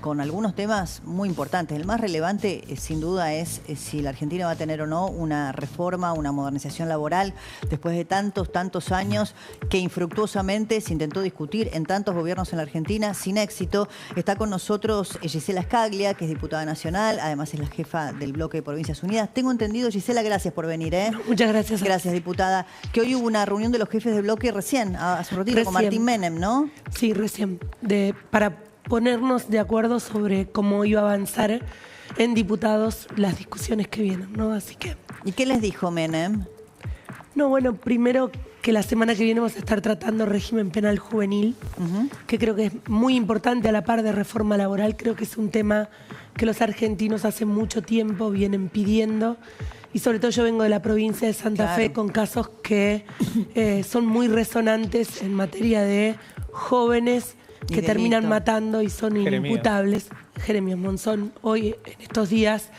con algunos temas muy importantes. El más relevante, sin duda, es si la Argentina va a tener o no una reforma, una modernización laboral, después de tantos años que infructuosamente se intentó discutir en tantos gobiernos en la Argentina, sin éxito. Está con nosotros Gisela Scaglia, que es diputada nacional, además es la jefa del bloque de Provincias Unidas. Tengo entendido, Gisela, gracias por venir. Muchas gracias. Gracias, diputada. Que hoy hubo una reunión de los jefes de bloque recién, hace un ratito, con Martín Menem, ¿no? Sí, recién. Para ponernos de acuerdo sobre cómo iba a avanzar en diputados las discusiones que vienen, ¿no? Así que... ¿Y qué les dijo Menem? No, bueno, primero que la semana que viene vamos a estar tratando régimen penal juvenil, que creo que es muy importante a la par de reforma laboral. Creo que es un tema que los argentinos hace mucho tiempo vienen pidiendo. Y sobre todo yo vengo de la provincia de Santa Fe con casos que son muy resonantes en materia de jóvenes que terminan matando y son inimputables. Jeremías Monzón, hoy, en estos días,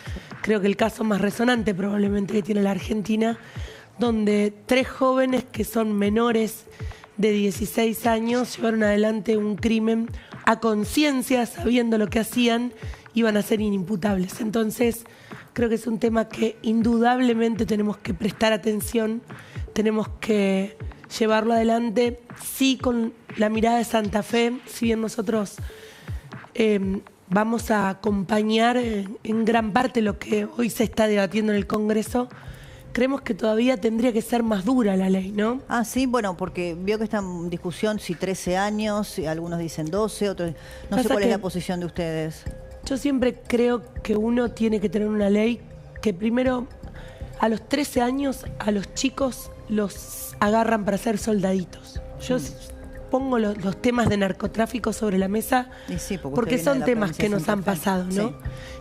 creo que el caso más resonante probablemente que tiene la Argentina, donde 3 jóvenes que son menores de 16 años llevaron adelante un crimen a conciencia, sabiendo lo que hacían, iban a ser inimputables. Entonces, creo que es un tema que indudablemente tenemos que prestar atención, tenemos que llevarlo adelante, sí, con la mirada de Santa Fe. Si bien nosotros vamos a acompañar en gran parte lo que hoy se está debatiendo en el Congreso, creemos que todavía tendría que ser más dura la ley, ¿no? Ah, sí, bueno, porque veo que está en discusión si 13 años, algunos dicen 12, otros... No sé cuál es la posición de ustedes. Yo siempre creo que uno tiene que tener una ley que primero, a los 13 años, a los chicos los agarran para ser soldaditos. Yo pongo los temas de narcotráfico sobre la mesa porque son temas que nos han pasado, ¿no? Sí.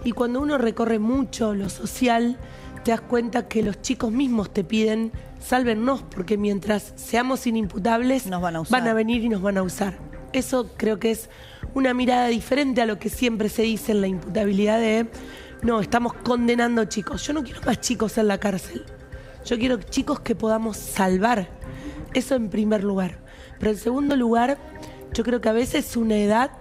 Y cuando uno recorre mucho lo social, te das cuenta que los chicos mismos te piden, sálvennos, porque mientras seamos inimputables, van a venir y nos van a usar. Eso creo que es una mirada diferente a lo que siempre se dice en la imputabilidad de, no, estamos condenando chicos. Yo no quiero más chicos en la cárcel. Yo quiero chicos que podamos salvar. Eso en primer lugar. Pero en segundo lugar, yo creo que a veces una edad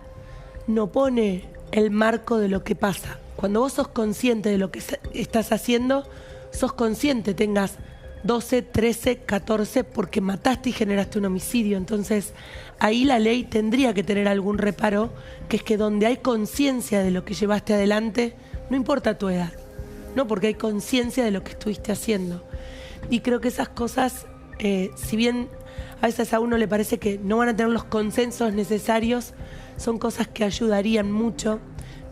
no pone el marco de lo que pasa. Cuando vos sos consciente de lo que estás haciendo, sos consciente, tengas 12, 13, 14, porque mataste y generaste un homicidio. Entonces, ahí la ley tendría que tener algún reparo, que es que donde hay conciencia de lo que llevaste adelante, no importa tu edad, no, porque hay conciencia de lo que estuviste haciendo. Y creo que esas cosas, si bien a veces a uno le parece que no van a tener los consensos necesarios, son cosas que ayudarían mucho,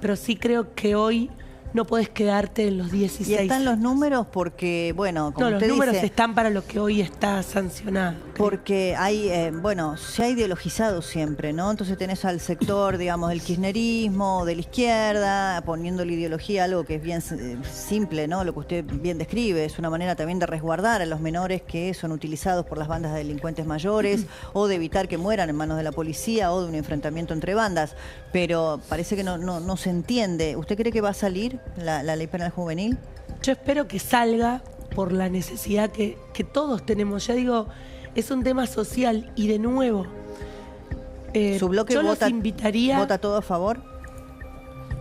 pero sí creo que hoy no podés quedarte en los 16. ¿Y están los números? Porque, bueno, como no, usted los números dice, están para lo que hoy está sancionado. Porque hay, bueno, se ha ideologizado siempre, ¿no? Entonces tenés al sector, digamos, del kirchnerismo, de la izquierda, poniendo la ideología, algo que es bien simple, ¿no? Lo que usted bien describe, es una manera también de resguardar a los menores que son utilizados por las bandas de delincuentes mayores o de evitar que mueran en manos de la policía o de un enfrentamiento entre bandas. Pero parece que no se entiende. ¿Usted cree que va a salir la ley penal juvenil? Yo espero que salga por la necesidad que todos tenemos. Ya digo, es un tema social y de nuevo, ¿Su bloque yo los invitaría... ¿Vota todo a favor?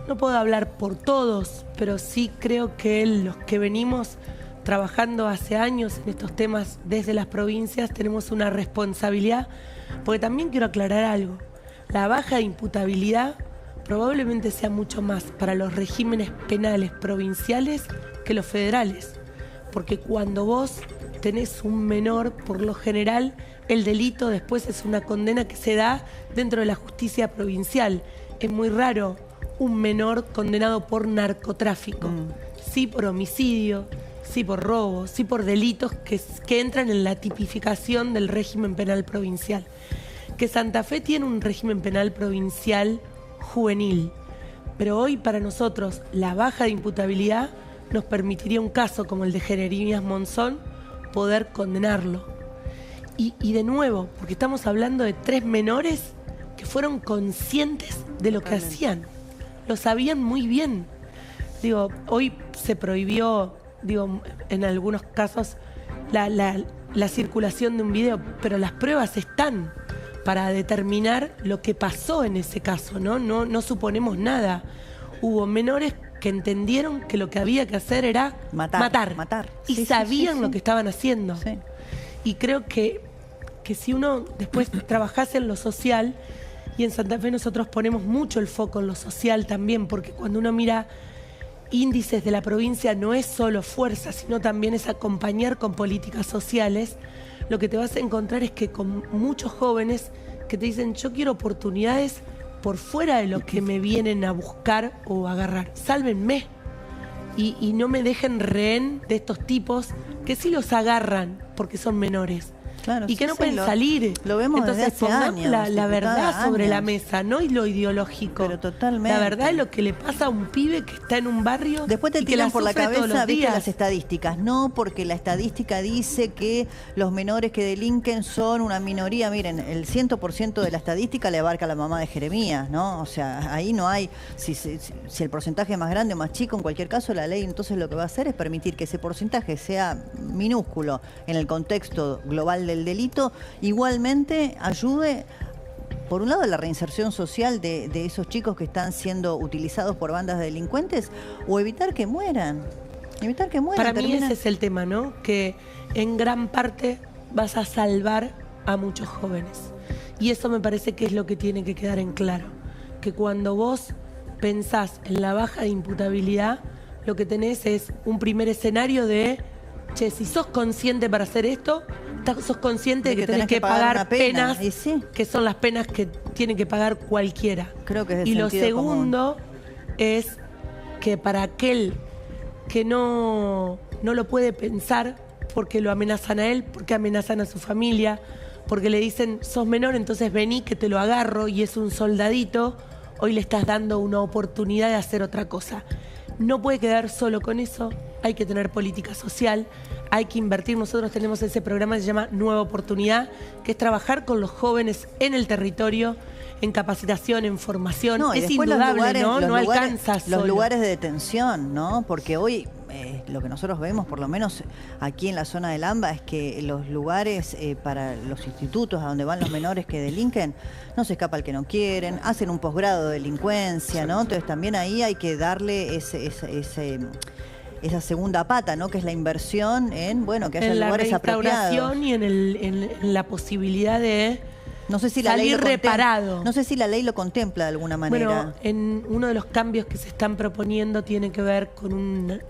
No puedo hablar por todos, pero sí creo que los que venimos trabajando hace años en estos temas desde las provincias tenemos una responsabilidad, porque también quiero aclarar algo. La baja de imputabilidad probablemente sea mucho más para los regímenes penales provinciales que los federales, porque cuando vos tenés un menor, por lo general, el delito después es una condena que se da dentro de la justicia provincial. Es muy raro un menor condenado por narcotráfico, sí por homicidio, sí por robo, sí por delitos que entran en la tipificación del régimen penal provincial. Que Santa Fe tiene un régimen penal provincial juvenil, pero hoy para nosotros la baja de imputabilidad nos permitiría un caso como el de Jeremías Monzón poder condenarlo. Y de nuevo, porque estamos hablando de 3 menores que fueron conscientes de lo que hacían, lo sabían muy bien. Digo, hoy se prohibió, digo, en algunos casos la circulación de un video, pero las pruebas están. para determinar lo que pasó en ese caso, ¿no? No suponemos nada. Hubo menores que entendieron que lo que había que hacer era matar. Y sabían lo que estaban haciendo. Sí. Y creo que si uno después trabajase en lo social, y en Santa Fe nosotros ponemos mucho el foco en lo social también, porque cuando uno mira índices de la provincia no es solo fuerza, sino también es acompañar con políticas sociales, lo que te vas a encontrar es que con muchos jóvenes que te dicen, yo quiero oportunidades por fuera de lo que me vienen a buscar o a agarrar. Sálvenme. Y no me dejen rehén de estos tipos que sí los agarran porque son menores. Claro, y que sí, no pueden lo salir. vemos Entonces desde hace pongamos años, la verdad años. sobre la mesa, no y lo ideológico. Pero totalmente. La verdad es lo que le pasa a un pibe que está en un barrio. Después te y que tiran por la sufre todos cabeza, los viste, días. las estadísticas. No, porque la estadística dice que los menores que delinquen son una minoría. Miren, el 100% de la estadística le abarca a la mamá de Jeremías, ¿no? O sea, ahí no hay, si el porcentaje es más grande o más chico, en cualquier caso la ley entonces lo que va a hacer es permitir que ese porcentaje sea minúsculo en el contexto global del delito, igualmente ayude, por un lado, a la reinserción social de esos chicos que están siendo utilizados por bandas de delincuentes, o evitar que mueran. Evitar que mueran. Para mí ese es el tema, ¿no? Que en gran parte vas a salvar a muchos jóvenes. Y eso me parece que es lo que tiene que quedar en claro. Que cuando vos pensás en la baja de imputabilidad, lo que tenés es un primer escenario de, che, si sos consciente para hacer esto, sos consciente de que tenés que pagar una pena. penas, Y sí. que son las penas que tiene que pagar cualquiera. Creo que es de y lo sentido segundo es que para aquel que no lo puede pensar porque lo amenazan a él, porque amenazan a su familia, porque le dicen, sos menor, entonces vení que te lo agarro y es un soldadito, hoy le estás dando una oportunidad de hacer otra cosa. No puede quedar solo con eso, hay que tener política social, hay que invertir. Nosotros tenemos ese programa que se llama Nueva Oportunidad, que es trabajar con los jóvenes en el territorio, en capacitación, en formación. No, y es después indudable, los ¿no? No lugares, alcanza solo. los lugares de detención, ¿no? Porque hoy lo que nosotros vemos, por lo menos aquí en la zona del AMBA, es que los lugares para los institutos a donde van los menores que delinquen, no se escapa el que no quieren, hacen un posgrado de delincuencia, ¿no? Entonces también ahí hay que darle esa segunda pata, ¿no? Que es la inversión en, bueno, que haya lugares apropiados. Y en la posibilidad de no sé si la salir ley reparado. No sé si la ley lo contempla de alguna manera. Bueno, en uno de los cambios que se están proponiendo tiene que ver con un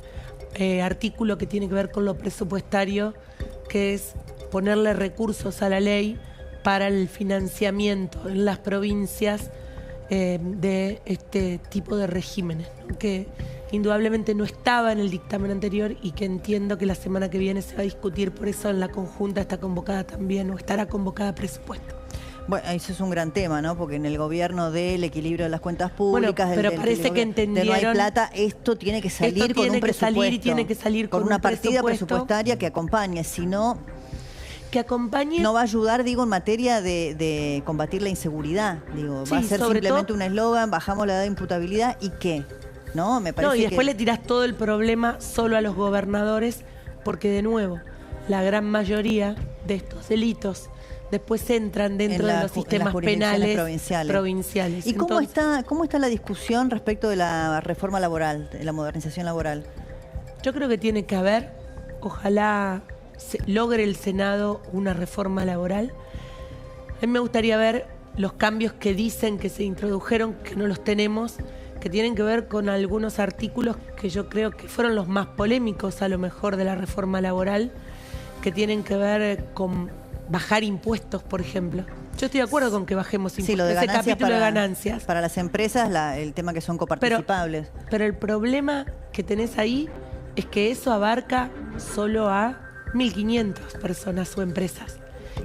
artículo que tiene que ver con lo presupuestario, que es ponerle recursos a la ley para el financiamiento en las provincias de este tipo de regímenes, ¿no? Que indudablemente no estaba en el dictamen anterior y que entiendo que la semana que viene se va a discutir, por eso en la conjunta está convocada también, o estará convocada presupuesto. Bueno, eso es un gran tema, ¿no? Porque en el gobierno del equilibrio de las cuentas públicas, pero parece que entendieron, de no hay plata, esto tiene que salir con un presupuesto. Tiene que salir con una partida presupuestaria que acompañe, si no, que acompañe. No va a ayudar, digo, en materia de combatir la inseguridad. Digo, va a ser simplemente un eslogan, bajamos la edad de imputabilidad y ¿qué? ¿No? Me parece y después le tirás todo el problema solo a los gobernadores, porque de nuevo, la gran mayoría de estos delitos después entran dentro de los sistemas penales provinciales. ¿Y cómo está la discusión respecto de la reforma laboral, de la modernización laboral? Yo creo que tiene que haber, ojalá logre el Senado una reforma laboral. A mí me gustaría ver los cambios que dicen que se introdujeron, que no los tenemos, que tienen que ver con algunos artículos que yo creo que fueron los más polémicos a lo mejor de la reforma laboral, que tienen que ver con bajar impuestos, por ejemplo. Yo estoy de acuerdo con que bajemos impuestos. Sí, lo de ganancias, ese capítulo de ganancias. Para las empresas, el tema que son coparticipables. Pero el problema que tenés ahí es que eso abarca solo a 1.500 personas o empresas.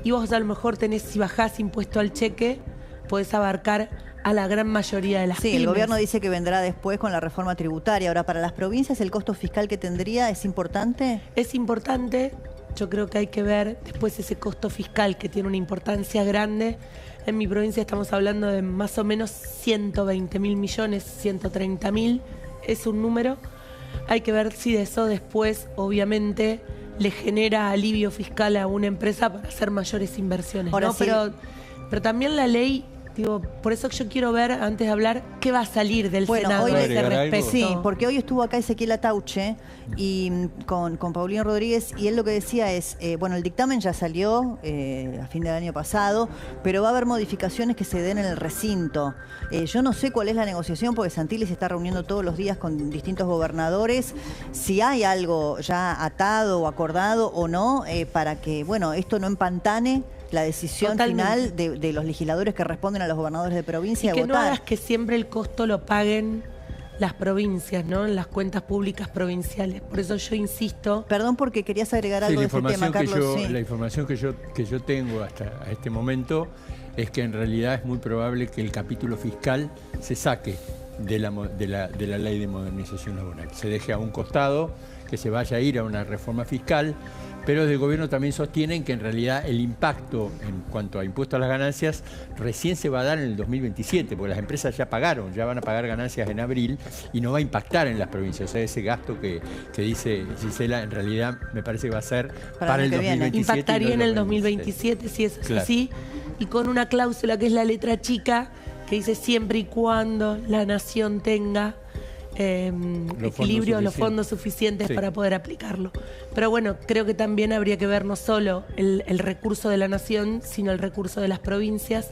Y vos a lo mejor tenés, si bajás impuesto al cheque, podés abarcar a la gran mayoría de las pymes. Sí, el gobierno dice que vendrá después con la reforma tributaria. Ahora, para las provincias, ¿el costo fiscal que tendría es importante? Es importante. Yo creo que hay que ver después ese costo fiscal que tiene una importancia grande. En mi provincia estamos hablando de más o menos 120.000 millones, 130.000, es un número. Hay que ver si de eso después, obviamente, le genera alivio fiscal a una empresa para hacer mayores inversiones. Ahora, ¿no? sí. Pero Pero también la ley, digo, por eso yo quiero ver, antes de hablar, qué va a salir del Senado hoy a ese respecto. Sí, porque hoy estuvo acá Ezequiel Atauche y con Paulino Rodríguez, y él lo que decía es, bueno, el dictamen ya salió a fin del año pasado, pero va a haber modificaciones que se den en el recinto. Yo no sé cuál es la negociación, porque Santilli se está reuniendo todos los días con distintos gobernadores, si hay algo ya atado o acordado o no, para que, bueno, esto no empantane la decisión final de los legisladores que responden a los gobernadores de provincia. Y que no hagas que siempre el costo lo paguen las provincias, ¿no? En las cuentas públicas provinciales. Por eso yo insisto. Perdón, porque querías agregar algo de este tema, Carlos. La información que yo tengo hasta este momento es que en realidad es muy probable que el capítulo fiscal se saque de la ley de modernización laboral. Se deje a un costado, que se vaya a ir a una reforma fiscal, pero desde el gobierno también sostienen que en realidad el impacto en cuanto a impuestos a las ganancias recién se va a dar en el 2027, porque las empresas ya pagaron, ya van a pagar ganancias en abril y no va a impactar en las provincias. O sea, ese gasto que dice Gisela, en realidad me parece que va a ser para el 2027. Impactaría en el 2027, si es así, y con una cláusula que es la letra chica, que dice siempre y cuando la nación tenga los fondos suficientes para poder aplicarlo. Pero bueno, creo que también habría que ver no solo el recurso de la nación, sino el recurso de las provincias.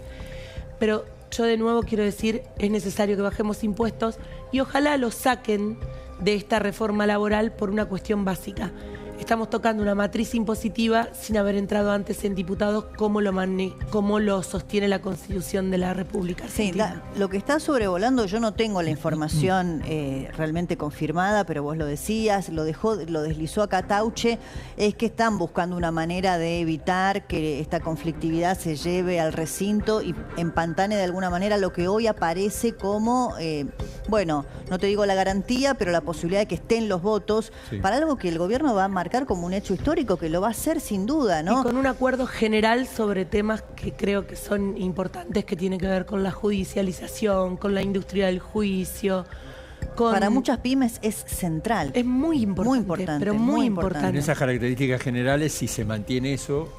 Pero yo de nuevo quiero decir, es necesario que bajemos impuestos y ojalá los saquen de esta reforma laboral por una cuestión básica. Estamos tocando una matriz impositiva sin haber entrado antes en diputados, como lo sostiene la Constitución de la República Argentina. Sí, lo que está sobrevolando, yo no tengo la información realmente confirmada, pero vos lo decías, lo deslizó acá Tauche, es que están buscando una manera de evitar que esta conflictividad se lleve al recinto y empantane de alguna manera lo que hoy aparece como, bueno, no te digo la garantía, pero la posibilidad de que estén los votos para algo que el gobierno va a marcar como un hecho histórico, que lo va a hacer sin duda, ¿no? Y con un acuerdo general sobre temas que creo que son importantes, que tienen que ver con la judicialización, con la industria del juicio. Para muchas pymes es central. Es muy importante, pero muy importante. En esas características generales, si se mantiene eso,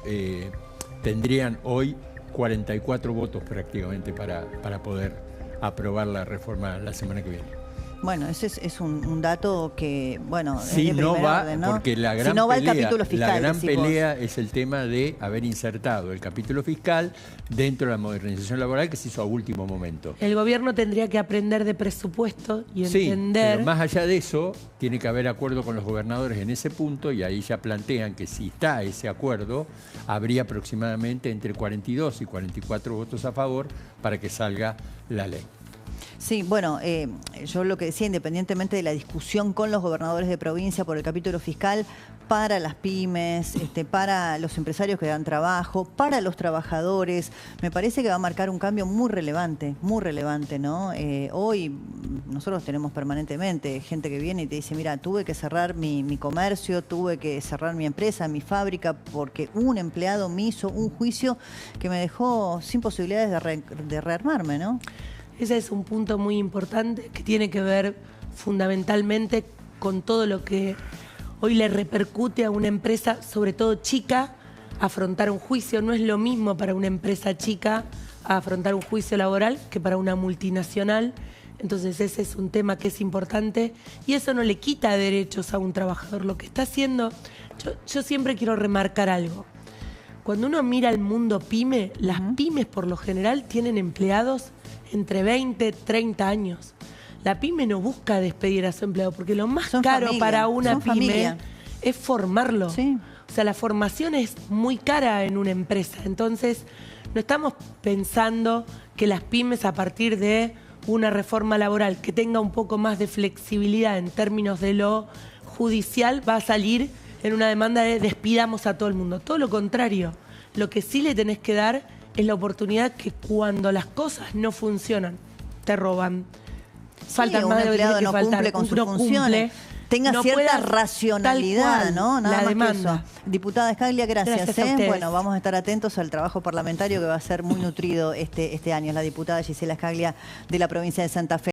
tendrían hoy 44 votos prácticamente para poder aprobar la reforma la semana que viene. Bueno, ese es un dato que, bueno, sí, es de no va, orden, ¿no? porque la gran, si no va pelea, el capítulo fiscal, la gran pelea es el tema de haber insertado el capítulo fiscal dentro de la modernización laboral que se hizo a último momento. El gobierno tendría que aprender de presupuesto y entender... Pero más allá de eso, tiene que haber acuerdo con los gobernadores en ese punto, y ahí ya plantean que si está ese acuerdo, habría aproximadamente entre 42 y 44 votos a favor para que salga la ley. Sí, bueno, yo lo que decía, independientemente de la discusión con los gobernadores de provincia por el capítulo fiscal, para las pymes, para los empresarios que dan trabajo, para los trabajadores, me parece que va a marcar un cambio muy relevante, ¿no? Hoy nosotros tenemos permanentemente gente que viene y te dice, mira, tuve que cerrar mi comercio, tuve que cerrar mi empresa, mi fábrica, porque un empleado me hizo un juicio que me dejó sin posibilidades de rearmarme, ¿no? Ese es un punto muy importante que tiene que ver fundamentalmente con todo lo que hoy le repercute a una empresa, sobre todo chica, afrontar un juicio. No es lo mismo para una empresa chica afrontar un juicio laboral que para una multinacional. Entonces ese es un tema que es importante y eso no le quita derechos a un trabajador. Lo que está haciendo, yo siempre quiero remarcar algo. Cuando uno mira el mundo pyme, las pymes por lo general tienen empleados entre 20, 30 años. La pyme no busca despedir a su empleado porque lo más caro para una pyme es formarlo. Sí. O sea, la formación es muy cara en una empresa. Entonces, no estamos pensando que las pymes a partir de una reforma laboral que tenga un poco más de flexibilidad en términos de lo judicial va a salir en una demanda de despidamos a todo el mundo. Todo lo contrario. Lo que sí le tenés que dar es la oportunidad que cuando las cosas no funcionan, te roban, faltan más de lo que no cumple con sus funciones, tenga cierta racionalidad, ¿no? Nada la demanda. Diputada Scaglia, gracias. Gracias Bueno, vamos a estar atentos al trabajo parlamentario que va a ser muy nutrido este año. La diputada Gisela Scaglia de la provincia de Santa Fe.